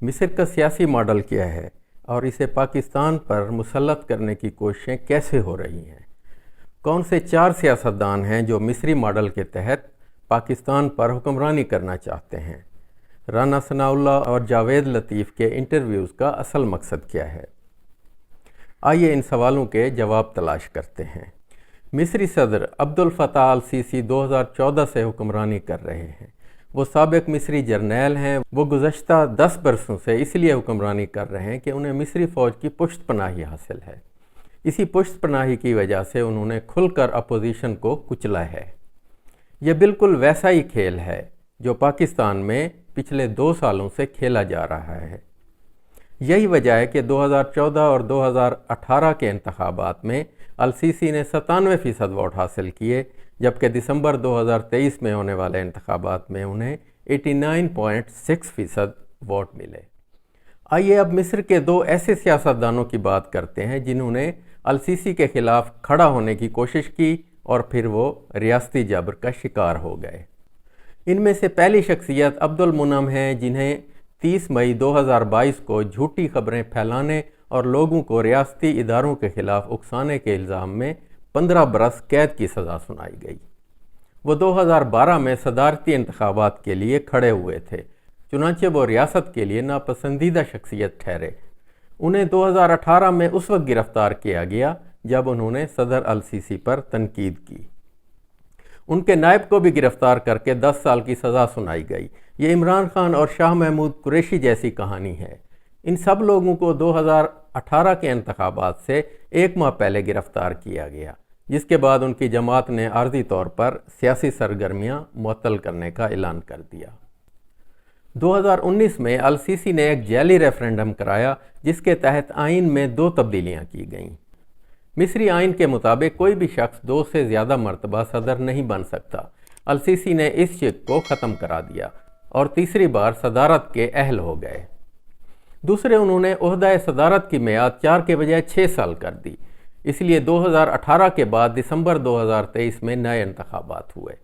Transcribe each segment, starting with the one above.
مصر کا سیاسی ماڈل کیا ہے اور اسے پاکستان پر مسلط کرنے کی کوششیں کیسے ہو رہی ہیں؟ کون سے 4 سیاستدان ہیں جو مصری ماڈل کے تحت پاکستان پر حکمرانی کرنا چاہتے ہیں؟ رانا ثناء اللہ اور جاوید لطیف کے انٹرویوز کا اصل مقصد کیا ہے؟ آئیے ان سوالوں کے جواب تلاش کرتے ہیں۔ مصری صدر عبد الفتاح السیسی 2014 سے حکمرانی کر رہے ہیں۔ وہ سابق مصری جرنیل ہیں۔ وہ گزشتہ 10 برسوں سے اس لیے حکمرانی کر رہے ہیں کہ انہیں مصری فوج کی پشت پناہی حاصل ہے۔ اسی پشت پناہی کی وجہ سے انہوں نے کھل کر اپوزیشن کو کچلا ہے۔ یہ بالکل ویسا ہی کھیل ہے جو پاکستان میں پچھلے 2 سالوں سے کھیلا جا رہا ہے۔ یہی وجہ ہے کہ 2014 اور 2018 کے انتخابات میں السیسی نے 97% ووٹ حاصل کیے، جبکہ دسمبر 2023 میں ہونے والے انتخابات میں انہیں 89.6% ووٹ ملے۔ آئیے اب مصر کے 2 ایسے سیاستدانوں کی بات کرتے ہیں جنہوں نے السیسی کے خلاف کھڑا ہونے کی کوشش کی اور پھر وہ ریاستی جبر کا شکار ہو گئے۔ ان میں سے پہلی شخصیت عبد المنعم ہیں، جنہیں 30 مئی 2022 کو جھوٹی خبریں پھیلانے اور لوگوں کو ریاستی اداروں کے خلاف اکسانے کے الزام میں 15 برس قید کی سزا سنائی گئی۔ وہ 2012 میں صدارتی انتخابات کے لیے کھڑے ہوئے تھے، چنانچہ وہ ریاست کے لیے ناپسندیدہ شخصیت ٹھہرے۔ انہیں 2018 میں اس وقت گرفتار کیا گیا جب انہوں نے صدر السیسی پر تنقید کی۔ ان کے نائب کو بھی گرفتار کر کے 10 سال کی سزا سنائی گئی۔ یہ عمران خان اور شاہ محمود قریشی جیسی کہانی ہے۔ ان سب لوگوں کو 2018 کے انتخابات سے 1 ماہ پہلے گرفتار کیا گیا، جس کے بعد ان کی جماعت نے عارضی طور پر سیاسی سرگرمیاں معطل کرنے کا اعلان کر دیا۔ 2019 میں السیسی نے ایک جعلی ریفرنڈم کرایا جس کے تحت آئین میں 2 تبدیلیاں کی گئیں۔ مصری آئین کے مطابق کوئی بھی شخص 2 سے زیادہ مرتبہ صدر نہیں بن سکتا۔ السیسی نے اس شک کو ختم کرا دیا اور تیسری بار صدارت کے اہل ہو گئے۔ دوسرے، انہوں نے عہدہ صدارت کی میعاد 4 کے بجائے 6 سال کر دی۔ اس لیے 2018 کے بعد دسمبر 2023 میں نئے انتخابات ہوئے۔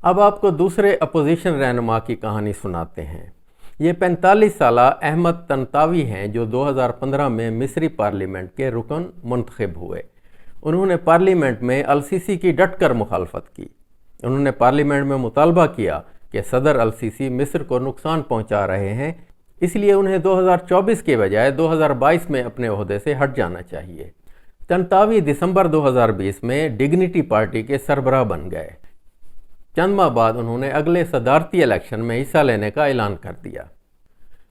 اب آپ کو دوسرے اپوزیشن رہنما کی کہانی سناتے ہیں۔ یہ 45 سالہ احمد طنطاوی ہیں جو 2015 میں مصری پارلیمنٹ کے رکن منتخب ہوئے۔ انہوں نے پارلیمنٹ میں السیسی کی ڈٹ کر مخالفت کی۔ انہوں نے پارلیمنٹ میں مطالبہ کیا کہ صدر السیسی مصر کو نقصان پہنچا رہے ہیں، اس لیے انہیں 2024 کے بجائے 2022 میں اپنے عہدے سے ہٹ جانا چاہیے۔ طنطاوی دسمبر 2020 میں ڈگنیٹی پارٹی کے سربراہ بن گئے۔ چند ماہ بعد انہوں نے اگلے صدارتی الیکشن میں حصہ لینے کا اعلان کر دیا۔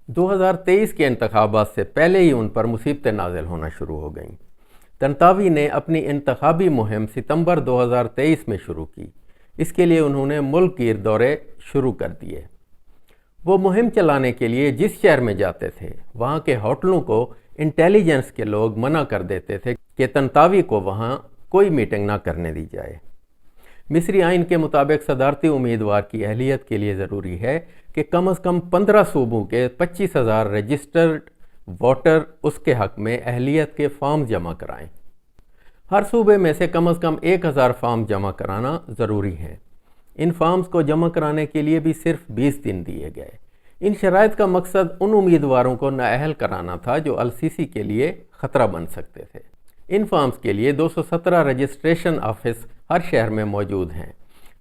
2023 کے انتخابات سے پہلے ہی ان پر مصیبتیں نازل ہونا شروع ہو گئیں۔ طنطاوی نے اپنی انتخابی مہم ستمبر 2023 میں شروع کی۔ اس کے لیے انہوں نے ملک گیر دورے شروع کر دیے۔ وہ مہم چلانے کے لیے جس شہر میں جاتے تھے وہاں کے ہوٹلوں کو انٹیلیجنس کے لوگ منع کر دیتے تھے کہ طنطاوی کو وہاں کوئی میٹنگ نہ کرنے دی جائے۔ مصری آئین کے مطابق صدارتی امیدوار کی اہلیت کے لیے ضروری ہے کہ کم از کم 15 صوبوں کے 25,000 رجسٹرڈ ووٹر اس کے حق میں اہلیت کے فارم جمع کرائیں۔ ہر صوبے میں سے کم از کم 1,000 فارم جمع کرانا ضروری ہے۔ ان فارمز کو جمع کرانے کے لیے بھی صرف 20 دن دیے گئے۔ ان شرائط کا مقصد ان امیدواروں کو نااہل کرانا تھا جو السیسی کے لیے خطرہ بن سکتے تھے۔ ان فارمز کے لیے 217 رجسٹریشن آفس ہر شہر میں موجود ہیں۔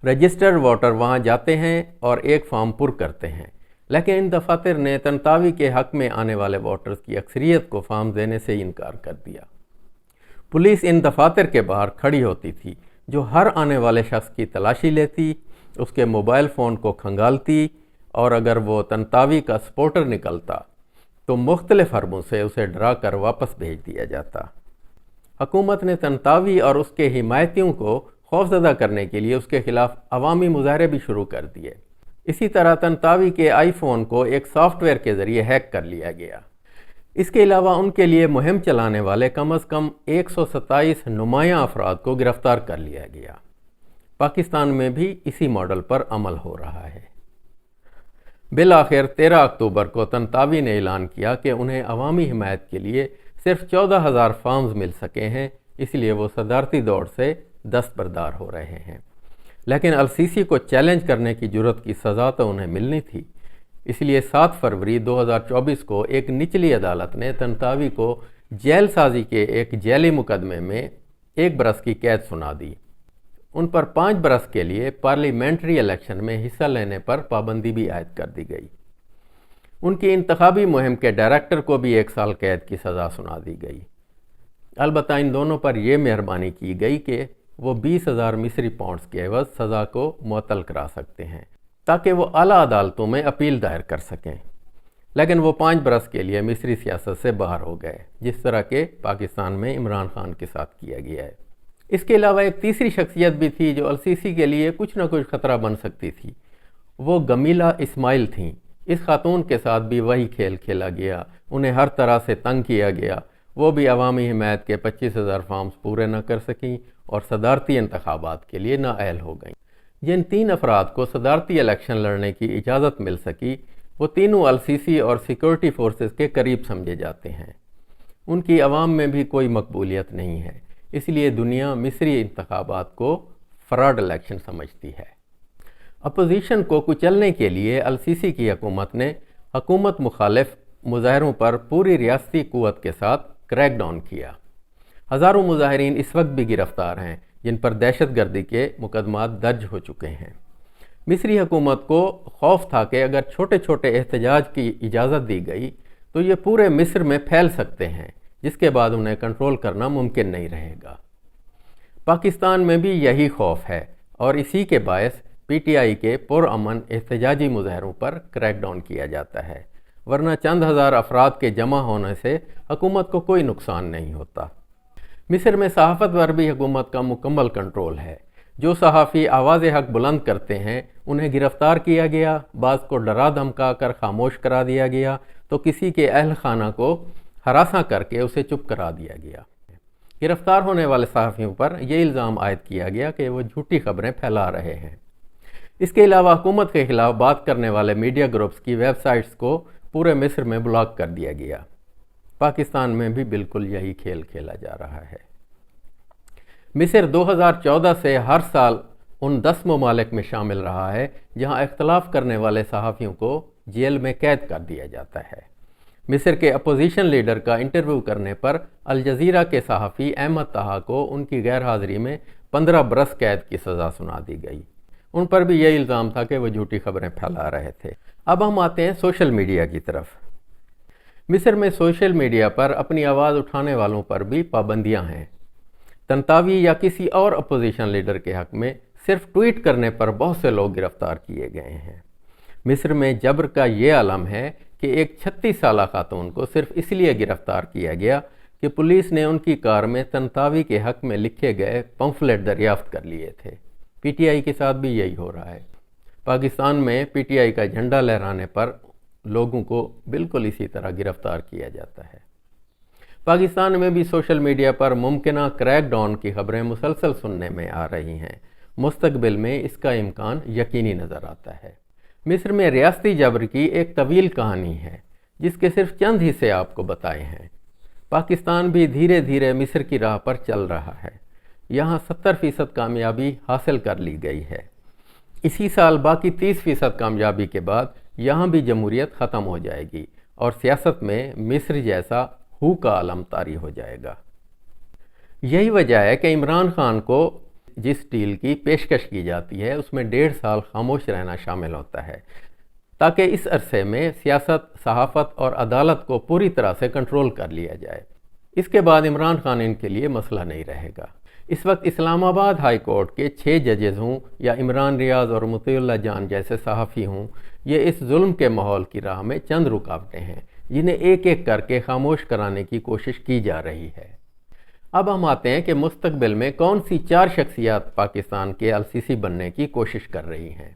رجسٹرڈ ووٹر وہاں جاتے ہیں اور ایک فارم پر کرتے ہیں، لیکن ان دفاتر نے طنطاوی کے حق میں آنے والے ووٹرز کی اکثریت کو فارم دینے سے انکار کر دیا۔ پولیس ان دفاتر کے باہر کھڑی ہوتی تھی، جو ہر آنے والے شخص کی تلاشی لیتی، اس کے موبائل فون کو کھنگالتی، اور اگر وہ طنطاوی کا سپورٹر نکلتا تو مختلف حربوں سے اسے ڈرا کر واپس بھیج دیا جاتا۔ حکومت نے طنطاوی اور اس کے حمایتیوں کو خوفزدہ کرنے کے لیے اس کے خلاف عوامی مظاہرے بھی شروع کر دیے۔ اسی طرح طنطاوی کے آئی فون کو ایک سافٹ ویئر کے ذریعے ہیک کر لیا گیا۔ اس کے علاوہ ان کے لیے مہم چلانے والے کم از کم 127 نمایاں افراد کو گرفتار کر لیا گیا۔ پاکستان میں بھی اسی ماڈل پر عمل ہو رہا ہے۔ بالآخر 13 اکتوبر کو طنطاوی نے اعلان کیا کہ انہیں عوامی حمایت کے لیے صرف 14,000 فارمز مل سکے ہیں، اس لیے وہ صدارتی دوڑ سے دستبردار ہو رہے ہیں۔ لیکن السیسی کو چیلنج کرنے کی جرت کی سزا تو انہیں ملنی تھی۔ اس لیے 7 فروری 2024 کو ایک نچلی عدالت نے طنطاوی کو جیل سازی کے ایک جیلی مقدمے میں 1 برس کی قید سنا دی۔ ان پر 5 برس کے لیے پارلیمنٹری الیکشن میں حصہ لینے پر پابندی بھی عائد کر دی گئی۔ ان کی انتخابی مہم کے ڈائریکٹر کو بھی 1 سال قید کی سزا سنا دی گئی۔ البتہ ان دونوں پر یہ مہربانی کی گئی کہ وہ 20,000 مصری پاؤنڈز کے عوض سزا کو معطل کرا سکتے ہیں تاکہ وہ اعلیٰ عدالتوں میں اپیل دائر کر سکیں، لیکن وہ 5 برس کے لیے مصری سیاست سے باہر ہو گئے، جس طرح کہ پاکستان میں عمران خان کے ساتھ کیا گیا ہے۔ اس کے علاوہ ایک تیسری شخصیت بھی تھی جو السیسی کے لیے کچھ نہ کچھ خطرہ بن سکتی تھی، وہ گمیلہ اسماعیل تھیں۔ اس خاتون کے ساتھ بھی وہی کھیل کھیلا گیا، انہیں ہر طرح سے تنگ کیا گیا، وہ بھی عوامی حمایت کے 25,000 فارمز پورے نہ کر سکیں اور صدارتی انتخابات کے لیے نااہل ہو گئیں۔ جن 3 افراد کو صدارتی الیکشن لڑنے کی اجازت مل سکی، وہ تینوں السیسی اور سیکورٹی فورسز کے قریب سمجھے جاتے ہیں۔ ان کی عوام میں بھی کوئی مقبولیت نہیں ہے، اس لیے دنیا مصری انتخابات کو فراڈ الیکشن سمجھتی ہے۔ اپوزیشن کو کچلنے کے لیے السیسی کی حکومت نے حکومت مخالف مظاہروں پر پوری ریاستی قوت کے ساتھ کریک ڈاؤن کیا۔ ہزاروں مظاہرین اس وقت بھی گرفتار ہیں جن پر دہشت گردی کے مقدمات درج ہو چکے ہیں۔ مصری حکومت کو خوف تھا کہ اگر چھوٹے چھوٹے احتجاج کی اجازت دی گئی تو یہ پورے مصر میں پھیل سکتے ہیں، جس کے بعد انہیں کنٹرول کرنا ممکن نہیں رہے گا۔ پاکستان میں بھی یہی خوف ہے اور اسی کے باعث پی ٹی آئی کے پرامن احتجاجی مظاہروں پر کریک ڈاؤن کیا جاتا ہے، ورنہ چند ہزار افراد کے جمع ہونے سے حکومت کو کوئی نقصان نہیں ہوتا۔ مصر میں صحافت پر بھی حکومت کا مکمل کنٹرول ہے۔ جو صحافی آواز حق بلند کرتے ہیں انہیں گرفتار کیا گیا، بعض کو ڈرا دھمکا کر خاموش کرا دیا گیا تو کسی کے اہل خانہ کو ہراساں کر کے اسے چپ کرا دیا گیا۔ گرفتار ہونے والے صحافیوں پر یہ الزام عائد کیا گیا کہ وہ جھوٹی خبریں پھیلا رہے ہیں۔ اس کے علاوہ حکومت کے خلاف بات کرنے والے میڈیا گروپس کی ویب سائٹس کو پورے مصر میں بلاک کر دیا گیا۔ پاکستان میں بھی بالکل یہی کھیل کھیلا جا رہا ہے۔ مصر 2014 سے ہر سال ان 10 ممالک میں شامل رہا ہے جہاں اختلاف کرنے والے صحافیوں کو جیل میں قید کر دیا جاتا ہے۔ مصر کے اپوزیشن لیڈر کا انٹرویو کرنے پر الجزیرہ کے صحافی احمد طہا کو ان کی غیر حاضری میں 15 برس قید کی سزا سنا دی گئی۔ ان پر بھی یہ الزام تھا کہ وہ جھوٹی خبریں پھیلا رہے تھے۔ اب ہم آتے ہیں سوشل میڈیا کی طرف۔ مصر میں سوشل میڈیا پر اپنی آواز اٹھانے والوں پر بھی پابندیاں ہیں۔ طنطاوی یا کسی اور اپوزیشن لیڈر کے حق میں صرف ٹویٹ کرنے پر بہت سے لوگ گرفتار کیے گئے ہیں۔ مصر میں جبر کا یہ عالم ہے کہ ایک 36 سالہ خاتون کو صرف اس لیے گرفتار کیا گیا کہ پولیس نے ان کی کار میں طنطاوی کے حق میں لکھے گئے پمفلٹ دریافت کر لیے تھے۔ پی ٹی آئی کے ساتھ بھی یہی ہو رہا ہے۔ پاکستان میں پی ٹی آئی کا جھنڈا لہرانے پر لوگوں کو بالکل اسی طرح گرفتار کیا جاتا ہے۔ پاکستان میں بھی سوشل میڈیا پر ممکنہ کریک ڈاؤن کی خبریں مسلسل سننے میں آ رہی ہیں۔ مستقبل میں اس کا امکان یقینی نظر آتا ہے۔ مصر میں ریاستی جبر کی ایک طویل کہانی ہے جس کے صرف چند حصے آپ کو بتائے ہیں۔ پاکستان بھی دھیرے دھیرے مصر کی راہ پر چل رہا ہے۔ یہاں 70% کامیابی حاصل کر لی گئی ہے۔ اسی سال باقی 30% کامیابی کے بعد یہاں بھی جمہوریت ختم ہو جائے گی اور سیاست میں مصر جیسا ہو کا عالم طاری ہو جائے گا۔ یہی وجہ ہے کہ عمران خان کو جس ڈیل کی پیشکش کی جاتی ہے اس میں 1.5 سال خاموش رہنا شامل ہوتا ہے تاکہ اس عرصے میں سیاست، صحافت اور عدالت کو پوری طرح سے کنٹرول کر لیا جائے۔ اس کے بعد عمران خان ان کے لیے مسئلہ نہیں رہے گا۔ اس وقت اسلام آباد ہائی کورٹ کے 6 ججز ہوں یا عمران ریاض اور مطیع اللہ جان جیسے صحافی ہوں، یہ اس ظلم کے ماحول کی راہ میں چند رکاوٹیں ہیں جنہیں ایک ایک کر کے خاموش کرانے کی کوشش کی جا رہی ہے۔ اب ہم آتے ہیں کہ مستقبل میں کون سی 4 شخصیات پاکستان کے السیسی بننے کی کوشش کر رہی ہیں۔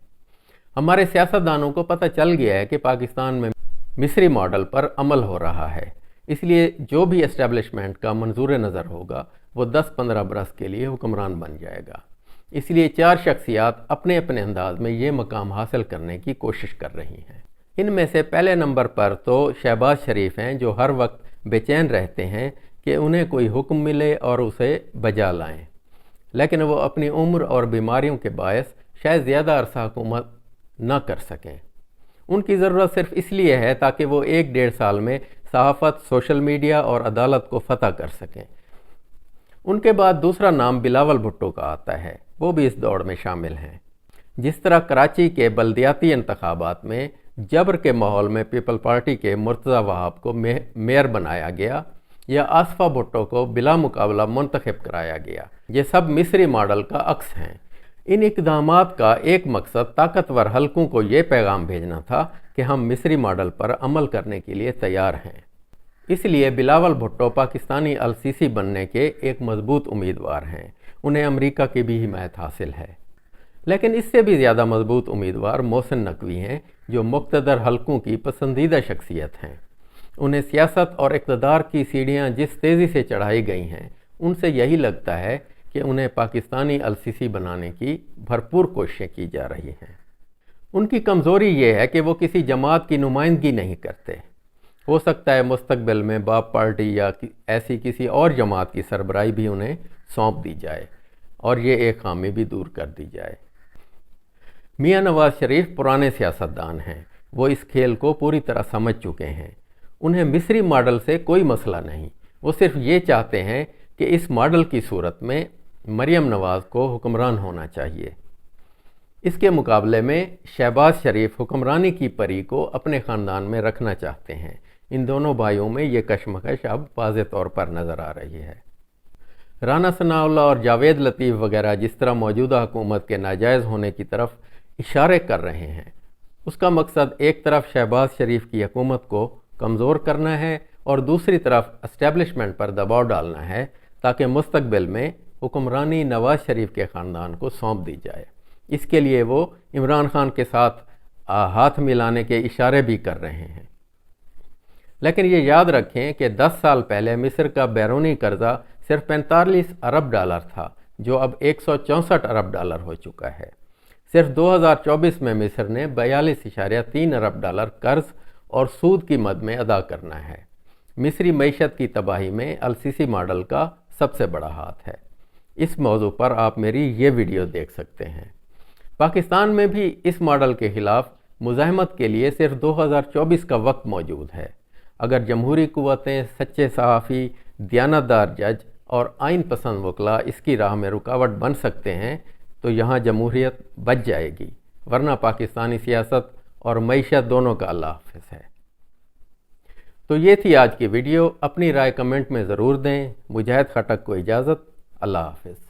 ہمارے سیاستدانوں کو پتہ چل گیا ہے کہ پاکستان میں مصری ماڈل پر عمل ہو رہا ہے، اس لیے جو بھی اسٹیبلشمنٹ کا منظور نظر ہوگا وہ 10-15 برس کے لیے حکمران بن جائے گا۔ اس لیے 4 شخصیات اپنے اپنے انداز میں یہ مقام حاصل کرنے کی کوشش کر رہی ہیں۔ ان میں سے پہلے نمبر پر تو شہباز شریف ہیں جو ہر وقت بے چین رہتے ہیں کہ انہیں کوئی حکم ملے اور اسے بجا لائیں، لیکن وہ اپنی عمر اور بیماریوں کے باعث شاید زیادہ عرصہ حکومت نہ کر سکیں۔ ان کی ضرورت صرف اس لیے ہے تاکہ وہ 1-1.5 سال میں صحافت، سوشل میڈیا اور عدالت کو فتح کر سکیں۔ ان کے بعد دوسرا نام بلاول بھٹو کا آتا ہے، وہ بھی اس دوڑ میں شامل ہیں۔ جس طرح کراچی کے بلدیاتی انتخابات میں جبر کے ماحول میں پیپل پارٹی کے مرتضی وہاب کو میئر بنایا گیا یا آصفہ بھٹو کو بلا مقابلہ منتخب کرایا گیا، یہ سب مصری ماڈل کا عکس ہیں۔ ان اقدامات کا ایک مقصد طاقتور حلقوں کو یہ پیغام بھیجنا تھا کہ ہم مصری ماڈل پر عمل کرنے کے لیے تیار ہیں۔ اس لیے بلاول بھٹو پاکستانی السیسی بننے کے ایک مضبوط امیدوار ہیں، انہیں امریکہ کی بھی حمایت حاصل ہے۔ لیکن اس سے بھی زیادہ مضبوط امیدوار محسن نقوی ہیں، جو مقتدر حلقوں کی پسندیدہ شخصیت ہیں۔ انہیں سیاست اور اقتدار کی سیڑھیاں جس تیزی سے چڑھائی گئی ہیں، ان سے یہی لگتا ہے کہ انہیں پاکستانی السیسی بنانے کی بھرپور کوششیں کی جا رہی ہیں۔ ان کی کمزوری یہ ہے کہ وہ کسی جماعت کی نمائندگی نہیں کرتے۔ ہو سکتا ہے مستقبل میں باپ پارٹی یا ایسی کسی اور جماعت کی سربراہی بھی انہیں سونپ دی جائے اور یہ ایک خامی بھی دور کر دی جائے۔ میاں نواز شریف پرانے سیاستدان ہیں، وہ اس کھیل کو پوری طرح سمجھ چکے ہیں۔ انہیں مصری ماڈل سے کوئی مسئلہ نہیں، وہ صرف یہ چاہتے ہیں کہ اس ماڈل کی صورت میں مریم نواز کو حکمران ہونا چاہیے۔ اس کے مقابلے میں شہباز شریف حکمرانی کی پری کو اپنے خاندان میں رکھنا چاہتے ہیں۔ ان دونوں بھائیوں میں یہ کشمکش اب واضح طور پر نظر آ رہی ہے۔ رانا ثناء اللہ اور جاوید لطیف وغیرہ جس طرح موجودہ حکومت کے ناجائز ہونے کی طرف اشارے کر رہے ہیں، اس کا مقصد ایک طرف شہباز شریف کی حکومت کو کمزور کرنا ہے اور دوسری طرف اسٹیبلشمنٹ پر دباؤ ڈالنا ہے تاکہ مستقبل میں حکمرانی نواز شریف کے خاندان کو سونپ دی جائے۔ اس کے لیے وہ عمران خان کے ساتھ ہاتھ ملانے کے اشارے بھی کر رہے ہیں۔ لیکن یہ یاد رکھیں کہ 10 سال پہلے مصر کا بیرونی قرضہ صرف 45 ارب ڈالر تھا، جو اب 164 ارب ڈالر ہو چکا ہے۔ صرف 2024 میں مصر نے 42.3 ارب ڈالر قرض اور سود کی مد میں ادا کرنا ہے۔ مصری معیشت کی تباہی میں السیسی ماڈل کا سب سے بڑا ہاتھ ہے۔ اس موضوع پر آپ میری یہ ویڈیو دیکھ سکتے ہیں۔ پاکستان میں بھی اس ماڈل کے خلاف مزاحمت کے لیے صرف 2024 کا وقت موجود ہے۔ اگر جمہوری قوتیں، سچے صحافی، دیانتدار جج اور آئین پسند وکلاء اس کی راہ میں رکاوٹ بن سکتے ہیں تو یہاں جمہوریت بچ جائے گی، ورنہ پاکستانی سیاست اور معیشت دونوں کا اللہ حافظ ہے۔ تو یہ تھی آج کی ویڈیو، اپنی رائے کمنٹ میں ضرور دیں۔ مجاہد خٹک کو اجازت، اللہ حافظ۔